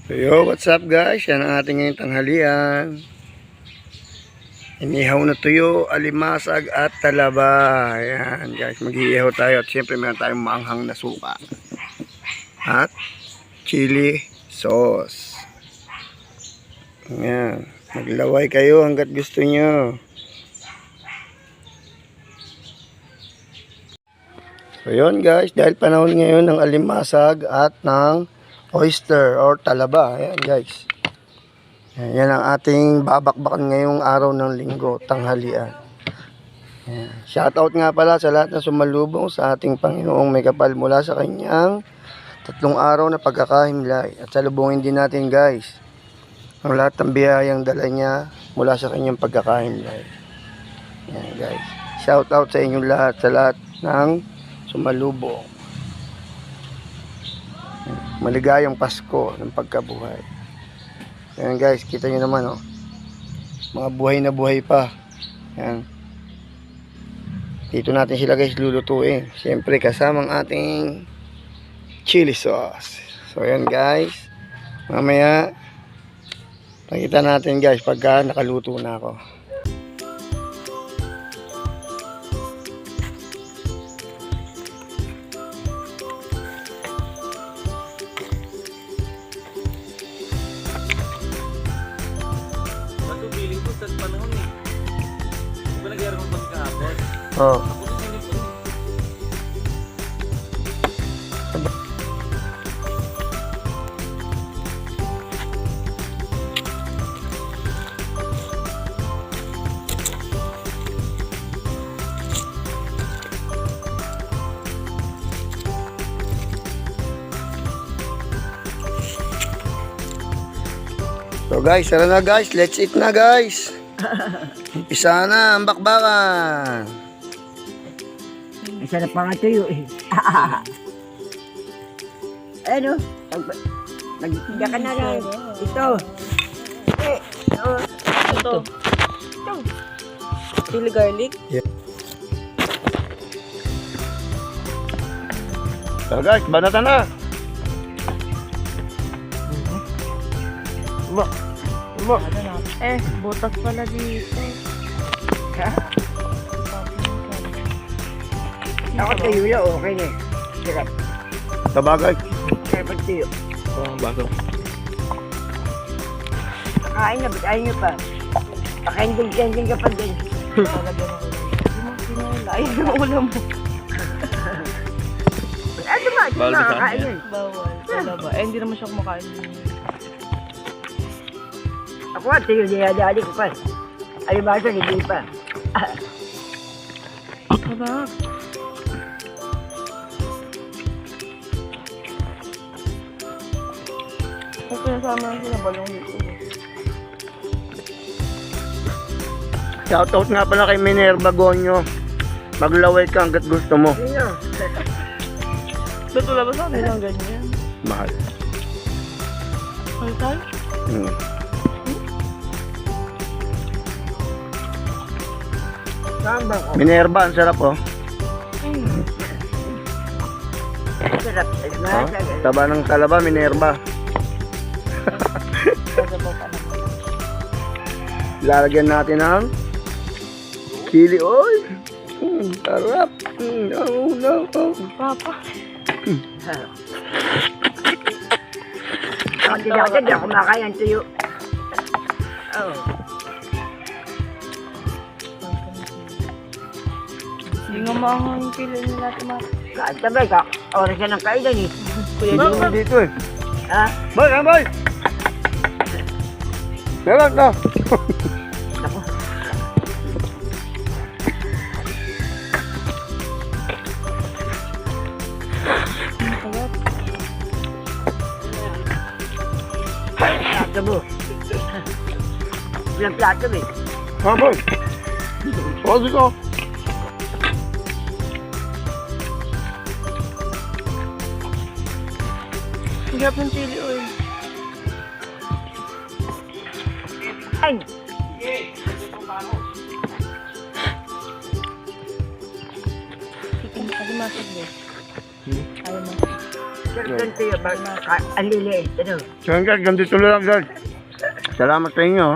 So yo, what's up guys? Yan ang ating ngayong tanghalian. Inihaw na tuyo, alimasag at talaba. Ayan guys, mag-iihaw tayo. At syempre meron tayong maanghang na suka. At chili sauce. Ayan, maglaway kayo hanggat gusto nyo. So yun guys, dahil panahon ngayon ng alimasag at ng oyster or talaba. Ayan guys. Yan ang ating babakbakan ngayong araw ng linggo, tanghalian. Ayan. Shoutout nga pala sa lahat na sumalubong sa ating Panginoong may kapal mula sa kanyang 3 araw na pagkakahimlay. At salubungin din natin guys ang lahat ng biyayang dala niya mula sa kanyang pagkakahimlay. Ayan guys. Shoutout sa inyong lahat, sa lahat ng sumalubong. Maligayang Pasko ng pagkabuhay. Ayan guys, kita nyo naman oh. Mga buhay na buhay pa. Ayan. Dito natin sila guys lulutuin. Siyempre kasamang ating chili sauce. So ayan guys. Mamaya nakita natin guys pagka nakaluto na ako. Oh. So guys, tara na guys, let's eat na guys. Umpisa na ang bakbakan. Isa na pa nga tuyo eh. Ano? Magtiga ka na lang. Ito. Ito. Chili garlic. Yeah. So guys, banatan na. Ba. Butas pala dito. Ako tuyo na okay na eh. Sarap. Tabagay. Sarap ang tuyo. Baso. Kain na, ba't ayaw nyo pa? Pakainding-kending ka pa din. Ayaw yung ulam mo. Ano ba? Ito na, kakain yun. Bawal. Talaba. Hindi naman siya kumakain. Ako nga, tuyo, dinadali ko pa. Alibasa, hindi pa. Sarap. Kasi nasama na sila balong dito. Shoutout nga pala kay Minerva Gonyo. Maglaway ka hanggat gusto mo. Sino? Ba't wala ba sa amin ang ganyan? Mahal. Mahal tayo? Saan ba ko? Minerva, ang sarap oh. Sarap. Oh, taba ng talaba, Minerva. Lalagyan natin ng chili oil. Sarap. No. Papa. Hindi ako kumakain ang tuyo. Oo. Hindi nga maangang yung kilo nila tumat. Sabay ka, oras ka ng kailan eh. Kuya Hindi Jun. mo dito eh. Ha? Boy, boy! Meron na. Naku. Plato mo. Ilang plato eh. Ha, boy. O, dito. Ang sarap ng chili oil. Ay! Chicken, kasi masag din. Ayaw mo. Sir, ganito yun. Ang liliit. Ano? So hanggang ganito lang guys. Salamat sa inyo.